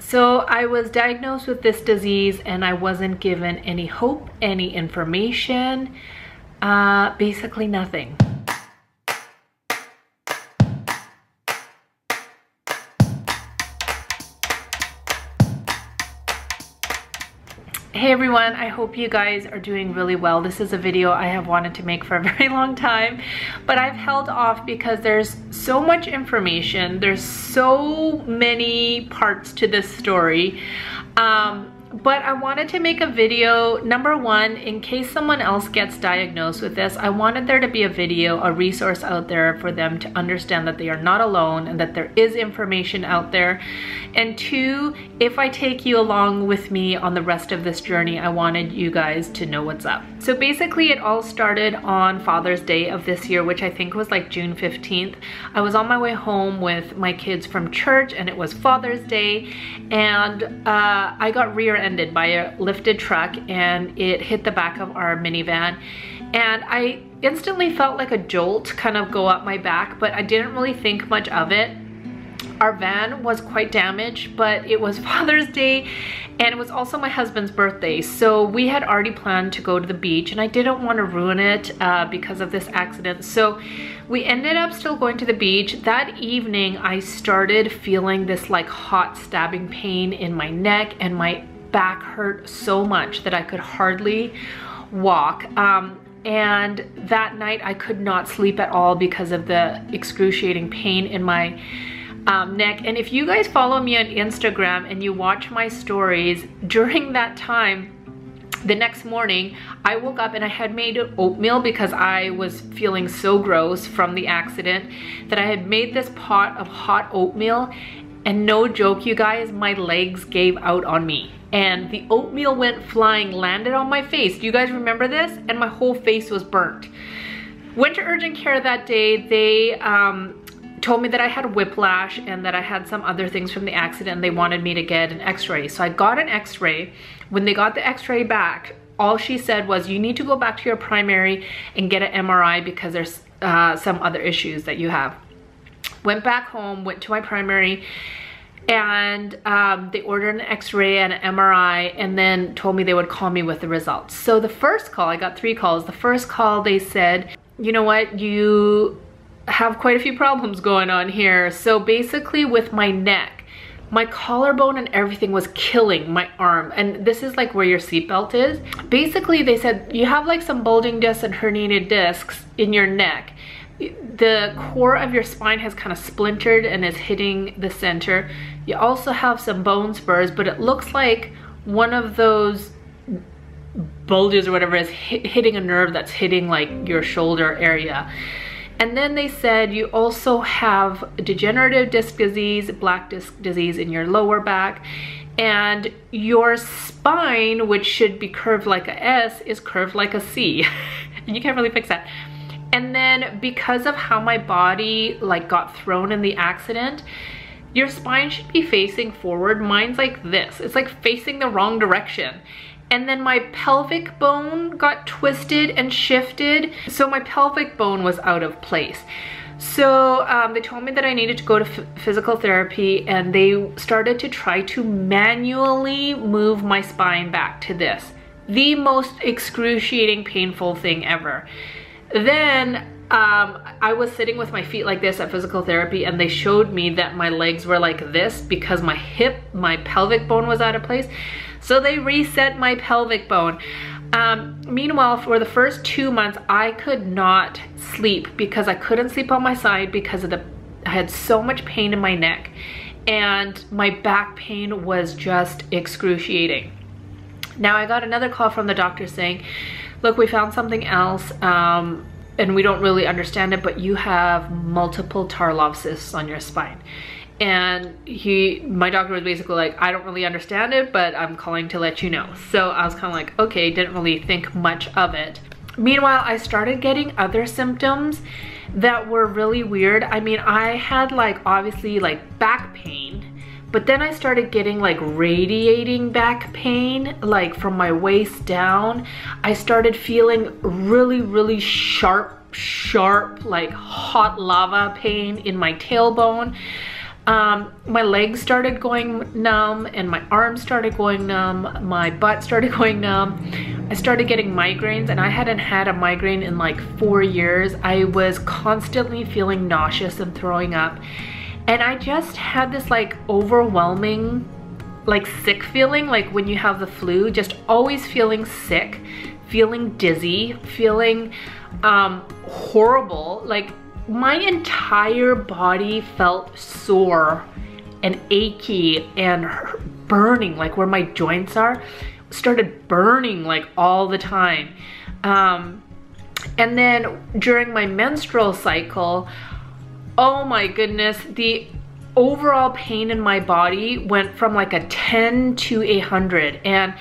So I was diagnosed with this disease and I wasn't given any hope, any information, basically nothing. Hey everyone, I hope you guys are doing really well. This is a video I have wanted to make for a very long time, but I've held off because there's so much information. There's so many parts to this story. But I wanted to make a video, number one, in case someone else gets diagnosed with this, I wanted there to be a video, a resource out there for them to understand that they are not alone and that there is information out there. And two, if I take you along with me on the rest of this journey, I wanted you guys to know what's up. So basically it all started on Father's Day of this year, which I think was like June 15th. I was on my way home with my kids from church and it was Father's Day, and I got rear-ended by a lifted truck and it hit the back of our minivan, and I instantly felt like a jolt kind of go up my back, but I didn't really think much of it. Our van was quite damaged, but it was Father's Day and it was also my husband's birthday. So we had already planned to go to the beach and I didn't want to ruin it because of this accident. So we ended up still going to the beach. That evening, I started feeling this like hot stabbing pain in my neck, and my back hurt so much that I could hardly walk. And that night I could not sleep at all because of the excruciating pain in my neck. And if you guys follow me on Instagram and you watch my stories, during that time, the next morning, I woke up and I had made oatmeal because I was feeling so gross from the accident that I had made this pot of hot oatmeal, and no joke, you guys, my legs gave out on me. And the oatmeal went flying, landed on my face. Do you guys remember this? And my whole face was burnt. Went to urgent care that day. They told me that I had whiplash and that I had some other things from the accident, and they wanted me to get an x-ray. So I got an x-ray. When they got the x-ray back, all she said was, you need to go back to your primary and get an MRI because there's some other issues that you have. Went back home, went to my primary, and they ordered an x-ray and an MRI and then told me they would call me with the results. So the first call, I got 3 calls. The first call, they said, you know what, you have quite a few problems going on here. So basically with my neck, my collarbone and everything was killing my arm. And this is like where your seatbelt is. Basically they said, you have like some bulging discs and herniated discs in your neck. The core of your spine has kind of splintered and is hitting the center. You also have some bone spurs, but it looks like one of those bulges or whatever is hitting a nerve that's hitting like your shoulder area. And then they said you also have degenerative disc disease, black disc disease in your lower back, and your spine, which should be curved like a S, is curved like a C. And you can't really fix that. And then because of how my body like got thrown in the accident, your spine should be facing forward. Mine's like this. It's like facing the wrong direction. And then my pelvic bone got twisted and shifted. So my pelvic bone was out of place. So they told me that I needed to go to physical therapy, and they started to try to manually move my spine back to this. The most excruciating, painful thing ever. Then I was sitting with my feet like this at physical therapy, and they showed me that my legs were like this because my pelvic bone was out of place. So they reset my pelvic bone. Meanwhile, for the first 2 months, I could not sleep because I couldn't sleep on my side because of I had so much pain in my neck, and my back pain was just excruciating. Now I got another call from the doctor saying, look, we found something else, and we don't really understand it, but you have multiple Tarlov cysts on your spine. And my doctor was basically like, I don't really understand it, but I'm calling to let you know. So I was kind of like, okay, didn't really think much of it. Meanwhile, I started getting other symptoms that were really weird. I mean, I had like obviously like back pain, but then I started getting like radiating back pain, like from my waist down. I started feeling really sharp, like hot lava pain in my tailbone. My legs started going numb and my arms started going numb. My butt started going numb. I started getting migraines, and I hadn't had a migraine in like 4 years. I was constantly feeling nauseous and throwing up. And I just had this like overwhelming, like sick feeling, like when you have the flu, just always feeling sick, feeling dizzy, feeling horrible. Like my entire body felt sore and achy and burning, like where my joints are started burning like all the time. And then during my menstrual cycle, oh my goodness, the overall pain in my body went from like a 10 to 100, and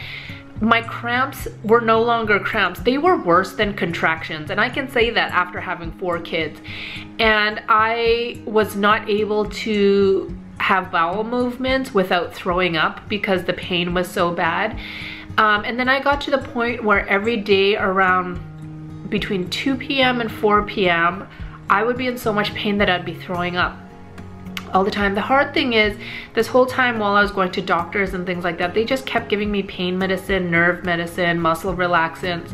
my cramps were no longer cramps. They were worse than contractions, and I can say that after having 4 kids. And I was not able to have bowel movements without throwing up because the pain was so bad. And then I got to the point where every day around between 2 p.m. and 4 p.m. I would be in so much pain that I'd be throwing up all the time. The hard thing is, this whole time while I was going to doctors and things like that, they just kept giving me pain medicine, nerve medicine, muscle relaxants,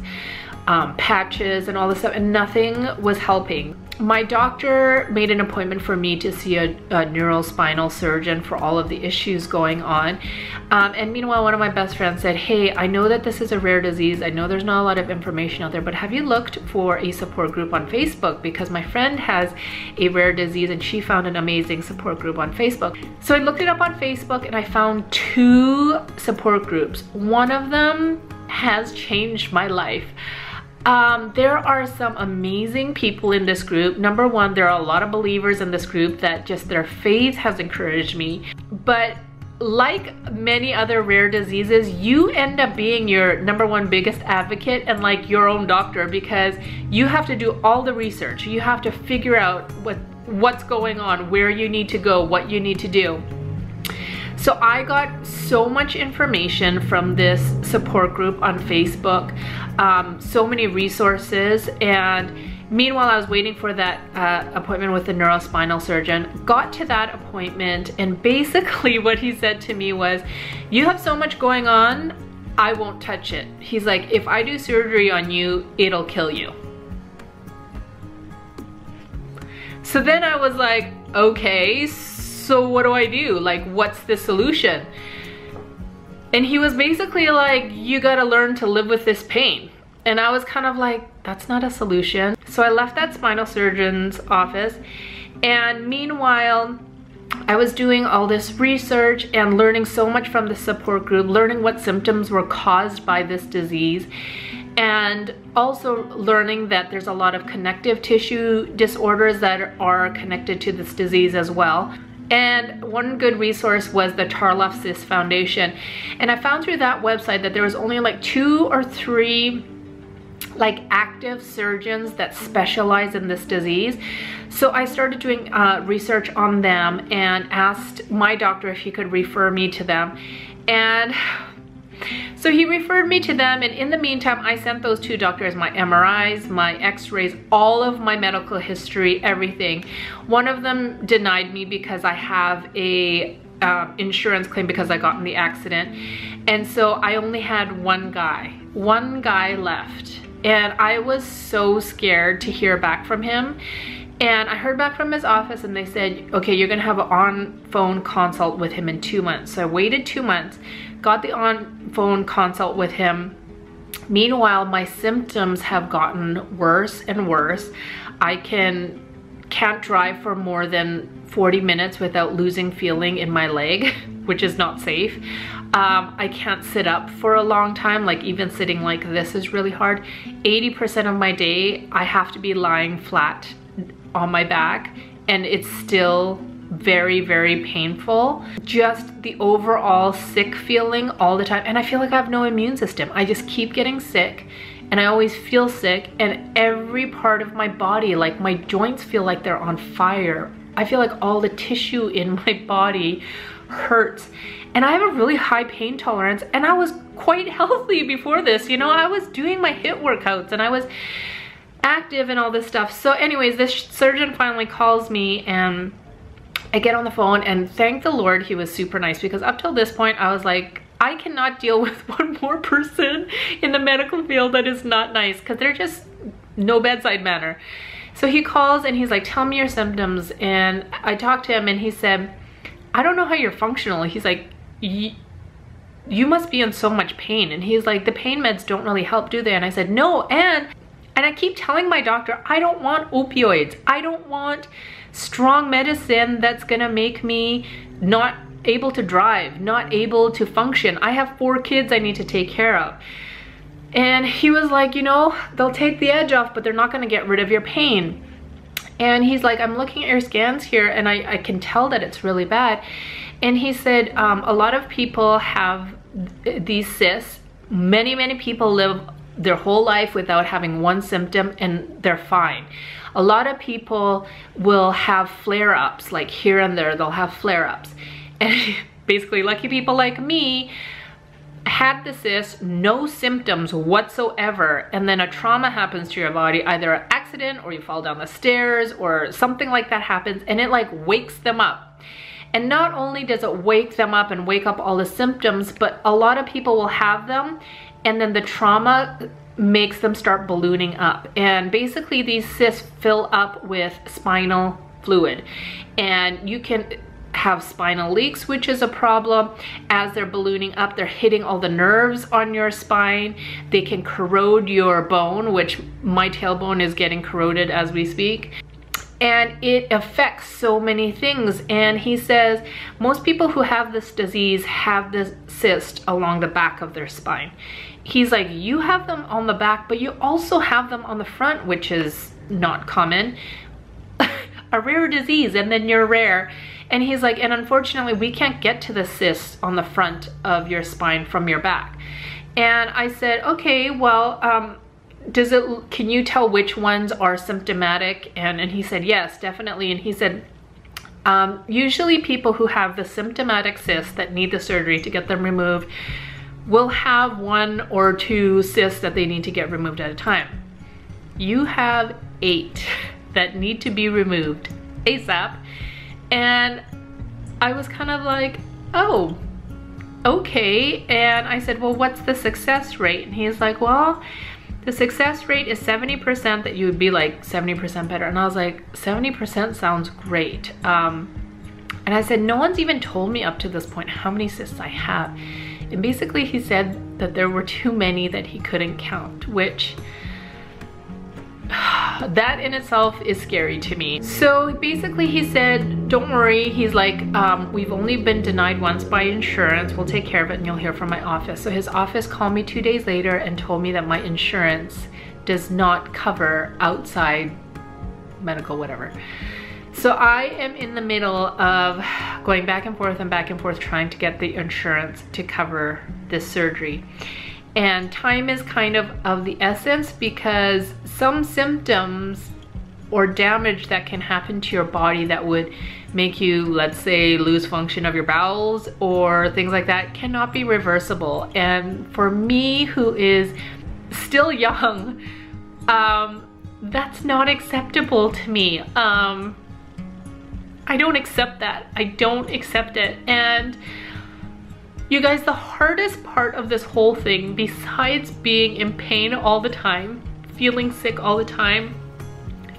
patches and all this stuff, and nothing was helping. My doctor made an appointment for me to see a neurospinal surgeon for all of the issues going on. And meanwhile, one of my best friends said, hey, I know that this is a rare disease. I know there's not a lot of information out there, but have you looked for a support group on Facebook? Because my friend has a rare disease and she found an amazing support group on Facebook. So I looked it up on Facebook and I found 2 support groups. One of them has changed my life. There are some amazing people in this group. Number one, there are a lot of believers in this group that just their faith has encouraged me. But like many other rare diseases, you end up being your #1 biggest advocate and like your own doctor, because you have to do all the research. You have to figure out what's going on, where you need to go, what you need to do. So I got so much information from this support group on Facebook, so many resources, and meanwhile I was waiting for that appointment with the neurospinal surgeon. Got to that appointment, and basically what he said to me was, you have so much going on, I won't touch it. He's like, if I do surgery on you, it'll kill you. So then I was like, okay, so what do I do? Like, what's the solution? And he was basically like, you gotta learn to live with this pain. And I was kind of like, that's not a solution. So I left that spinal surgeon's office, and meanwhile, I was doing all this research and learning so much from the support group, learning what symptoms were caused by this disease, and also learning that there's a lot of connective tissue disorders that are connected to this disease as well. And one good resource was the Tarlov Cyst Foundation. And I found through that website that there was only like 2 or 3 like active surgeons that specialize in this disease. So I started doing research on them and asked my doctor if he could refer me to them. And so he referred me to them, and in the meantime, I sent those 2 doctors my MRIs, my x-rays, all of my medical history, everything. One of them denied me because I have a insurance claim because I got in the accident. And so I only had one guy left. And I was so scared to hear back from him. And I heard back from his office and they said, okay, you're gonna have an on-phone consult with him in 2 months. So I waited 2 months, got the on-phone consult with him. Meanwhile, my symptoms have gotten worse and worse. I can't drive for more than 40 minutes without losing feeling in my leg, which is not safe. I can't sit up for a long time, like even sitting like this is really hard. 80% of my day, I have to be lying flat on my back, and it's still very, very painful. Just the overall sick feeling all the time, and I feel like I have no immune system. I just keep getting sick, and I always feel sick, and every part of my body, like my joints feel like they're on fire. I feel like all the tissue in my body hurts, and I have a really high pain tolerance, and I was quite healthy before this, you know. I was doing my HIIT workouts and I was active and all this stuff. So anyways, this surgeon finally calls me and I get on the phone, and thank the Lord he was super nice, because up till this point I was like, I cannot deal with one more person in the medical field that is not nice, because they're just no bedside manner. So he calls and he's like, tell me your symptoms. And I talked to him and he said, I don't know how you're functional. He's like, you must be in so much pain. And he's like, the pain meds don't really help, do they? And I said, no. And I keep telling my doctor, I don't want opioids. I don't want strong medicine that's gonna make me not able to drive, not able to function. I have 4 kids I need to take care of. And he was like, you know, they'll take the edge off, but they're not gonna get rid of your pain. And he's like, I'm looking at your scans here and I can tell that it's really bad. And he said, a lot of people have these cysts. Many people live their whole life without having one symptom and they're fine. A lot of people will have flare-ups, like here and there, they'll have flare-ups. And basically lucky people like me had the cyst, no symptoms whatsoever, and then a trauma happens to your body, either an accident or you fall down the stairs or something like that happens, and it like wakes them up. And not only does it wake them up and wake up all the symptoms, but a lot of people will have them and then the trauma makes them start ballooning up. And basically these cysts fill up with spinal fluid, and you can have spinal leaks, which is a problem. As they're ballooning up, they're hitting all the nerves on your spine. They can corrode your bone, which my tailbone is getting corroded as we speak. And it affects so many things. And he says most people who have this disease have this cyst along the back of their spine. He's like, you have them on the back, but you also have them on the front, which is not common. A rare disease, and then you're rare. And he's like, and unfortunately we can't get to the cyst on the front of your spine from your back. And I said, okay, well, can you tell which ones are symptomatic? And he said, yes, definitely. And he said, usually people who have the symptomatic cysts that need the surgery to get them removed will have 1 or 2 cysts that they need to get removed at a time. You have 8 that need to be removed ASAP. And I was kind of like, oh, okay. And I said, well, what's the success rate? And he's like, well, the success rate is 70%, that you would be like 70% better. And I was like, 70% sounds great. And I said, no one's even told me up to this point how many cysts I have. And basically he said that there were too many that he couldn't count, which that in itself is scary to me. So basically he said, don't worry. He's like, we've only been denied once by insurance. We'll take care of it and you'll hear from my office. So his office called me 2 days later and told me that my insurance does not cover outside medical whatever. So I am in the middle of going back and forth trying to get the insurance to cover this surgery. And time is kind of the essence, because some symptoms or damage that can happen to your body that would make you, let's say, lose function of your bowels or things like that cannot be reversible. And for me, who is still young, that's not acceptable to me. I don't accept that. I don't accept it. And you guys, the hardest part of this whole thing, besides being in pain all the time, feeling sick all the time,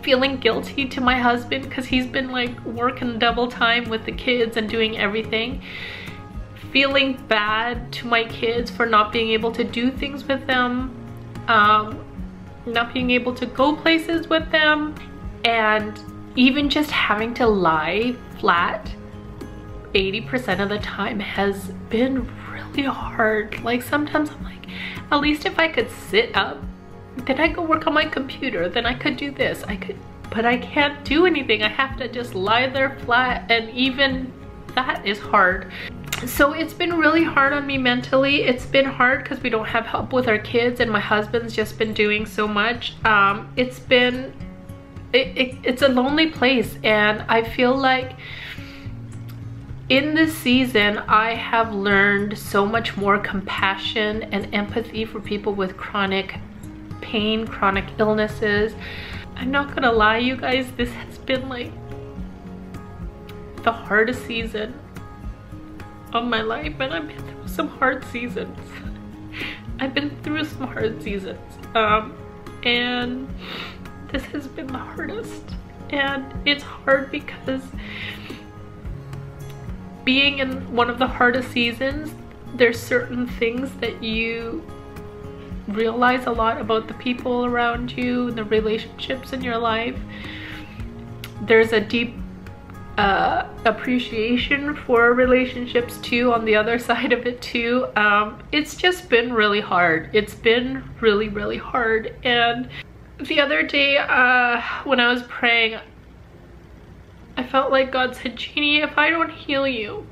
feeling guilty to my husband because he's been like working double time with the kids and doing everything, feeling bad to my kids for not being able to do things with them, not being able to go places with them, and even just having to lie flat 80% of the time has been really hard. Like sometimes I'm like, at least if I could sit up, then I could work on my computer, then I could do this, but I can't do anything. I have to just lie there flat, and even that is hard. So it's been really hard on me mentally. It's been hard because we don't have help with our kids, and my husband's just been doing so much. It's a lonely place, and I feel like in this season I have learned so much more compassion and empathy for people with chronic pain, chronic illnesses. I'm not gonna lie, you guys, this has been like the hardest season of my life, and I've been through some hard seasons. I've been through some hard seasons, and this has been the hardest. And it's hard because being in one of the hardest seasons, there's certain things that you realize a lot about the people around you and the relationships in your life. There's a deep appreciation for relationships too on the other side of it too. It's just been really hard. It's been really, really hard. And the other day when I was praying, I felt like God said, Jeannie, if I don't heal you,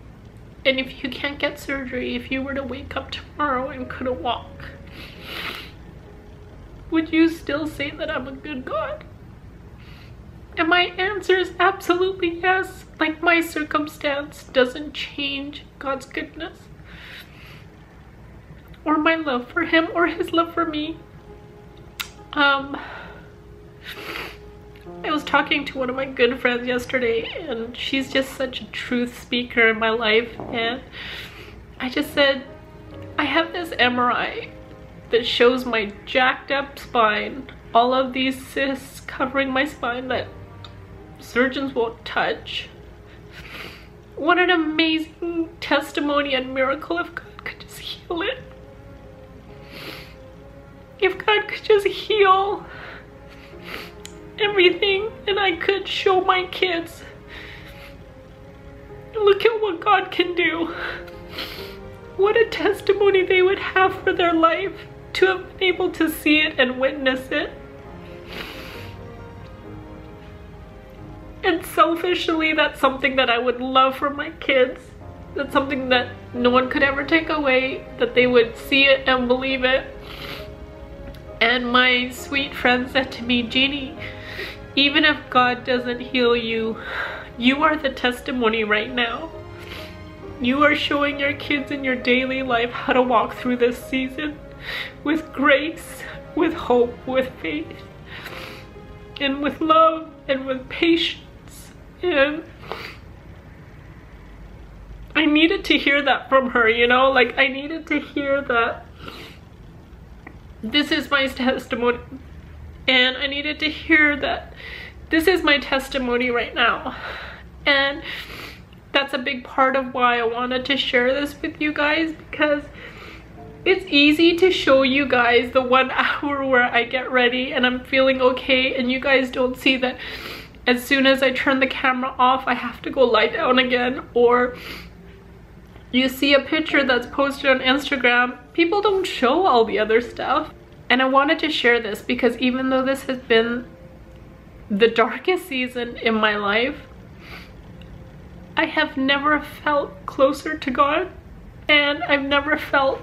and if you can't get surgery, if you were to wake up tomorrow and couldn't walk, would you still say that I'm a good God? And my answer is absolutely yes. Like, my circumstance doesn't change God's goodness, or my love for him, or his love for me. I was talking to one of my good friends yesterday, and she's just such a truth speaker in my life, and I just said, I have this MRI that shows my jacked up spine, all of these cysts covering my spine that surgeons won't touch. What an amazing testimony and miracle if God could just heal it. If God could just heal everything, and I could show my kids, look at what God can do. What a testimony they would have for their life, to have been able to see it and witness it. And selfishly, that's something that I would love for my kids. That's something that no one could ever take away, that they would see it and believe it. And my sweet friend said to me, Jeannie, even if God doesn't heal you, you are the testimony right now. You are showing your kids in your daily life how to walk through this season with grace, with hope, with faith, and with love, and with patience. And I needed to hear that from her, you know? Like, I needed to hear that this is my testimony. And I needed to hear that this is my testimony right now. And that's a big part of why I wanted to share this with you guys, because it's easy to show you guys the 1 hour where I get ready and I'm feeling okay, and you guys don't see that as soon as I turn the camera off, I have to go lie down again. Or you see a picture that's posted on Instagram, people don't show all the other stuff. And I wanted to share this because even though this has been the darkest season in my life, I have never felt closer to God, and I've never felt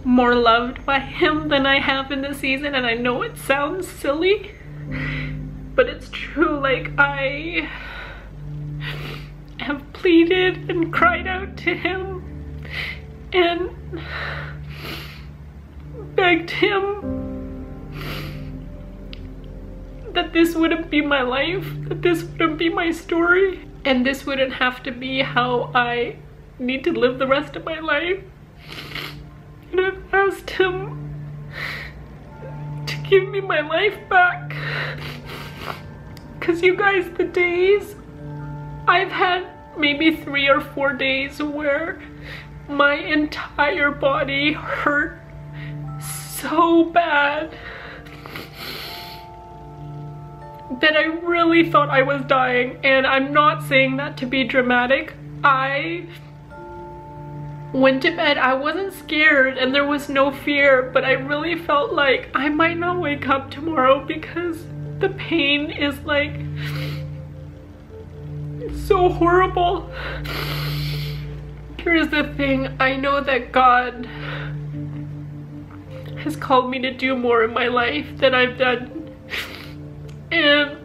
more loved by him than I have in this season. And I know it sounds silly, but it's true. Like, I have pleaded and cried out to him and begged him that this wouldn't be my life, that this wouldn't be my story, and this wouldn't have to be how I need to live the rest of my life. And I've asked him to give me my life back. Because you guys, the days, I've had maybe 3 or 4 days where my entire body hurt so bad that I really thought I was dying. And I'm not saying that to be dramatic. I went to bed, I wasn't scared and there was no fear, but I really felt like I might not wake up tomorrow because the pain is like, it's so horrible. Here's the thing, I know that God has called me to do more in my life than I've done, and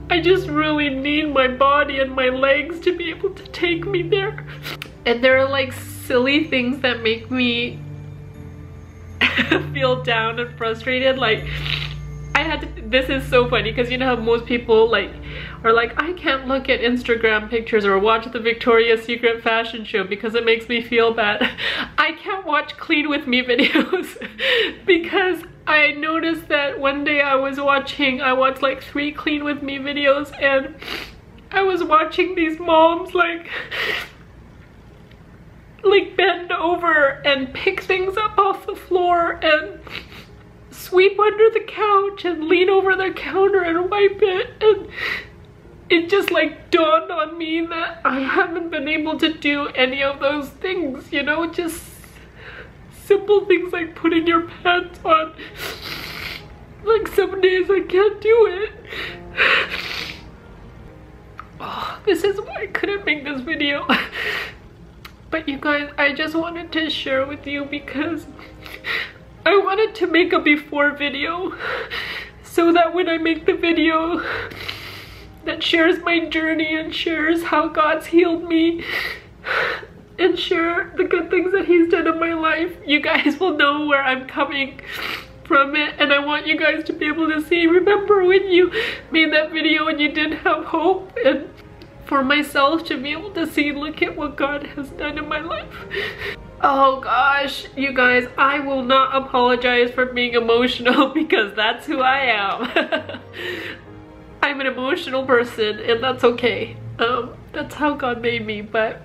I just really need my body and my legs to be able to take me there. And there are like silly things that make me feel down and frustrated. Like, I had to, this is so funny because you know how most people like Or like, I can't look at Instagram pictures or watch the Victoria's Secret fashion show because it makes me feel bad. I can't watch clean with me videos because I noticed that one day I watched like 3 clean with me videos, and I was watching these moms like bend over and pick things up off the floor and sweep under the couch and lean over the counter and wipe it, and it just like dawned on me that I haven't been able to do any of those things, you know, just simple things like putting your pants on. Like some days I can't do it. Oh, this is why I couldn't make this video. But you guys, I just wanted to share with you because I wanted to make a before video so that when I make the video that shares my journey and shares how God's healed me and share the good things that he's done in my life, you guys will know where I'm coming from it. And I want you guys to be able to see, remember when you made that video and you didn't have hope, and for myself to be able to see, look at what God has done in my life. Oh gosh, you guys, I will not apologize for being emotional because that's who I am. I'm an emotional person and that's okay. That's how God made me. But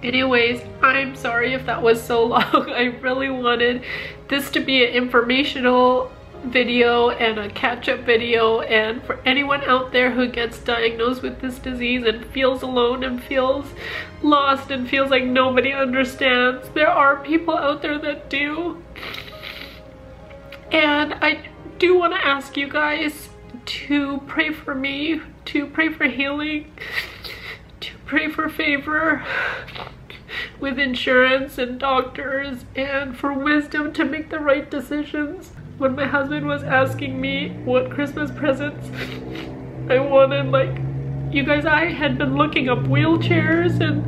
anyways, I'm sorry if that was so long. I really wanted this to be an informational video and a catch-up video, and for anyone out there who gets diagnosed with this disease and feels alone and feels lost and feels like nobody understands, there are people out there that do. And I do want to ask you guys to pray for me, to pray for healing, to pray for favor with insurance and doctors, and for wisdom to make the right decisions. When my husband was asking me what Christmas presents I wanted, like, you guys, I had been looking up wheelchairs, and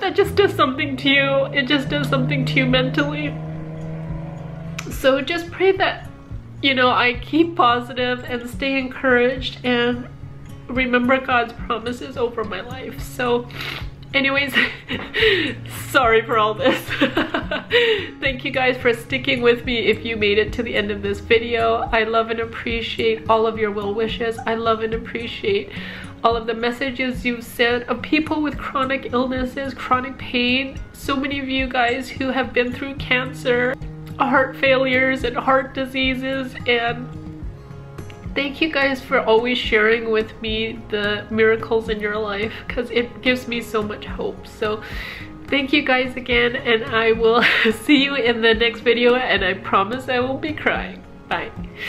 that just does something to you. It just does something to you mentally. So just pray that, you know, I keep positive and stay encouraged and remember God's promises over my life. So anyways, sorry for all this. Thank you guys for sticking with me if you made it to the end of this video. I love and appreciate all of your well wishes. I love and appreciate all of the messages you've sent of people with chronic illnesses, chronic pain. So many of you guys who have been through cancer, heart failures, and heart diseases, and thank you guys for always sharing with me the miracles in your life, because it gives me so much hope. So thank you guys again, and I will see you in the next video, and I promise I won't be crying. Bye.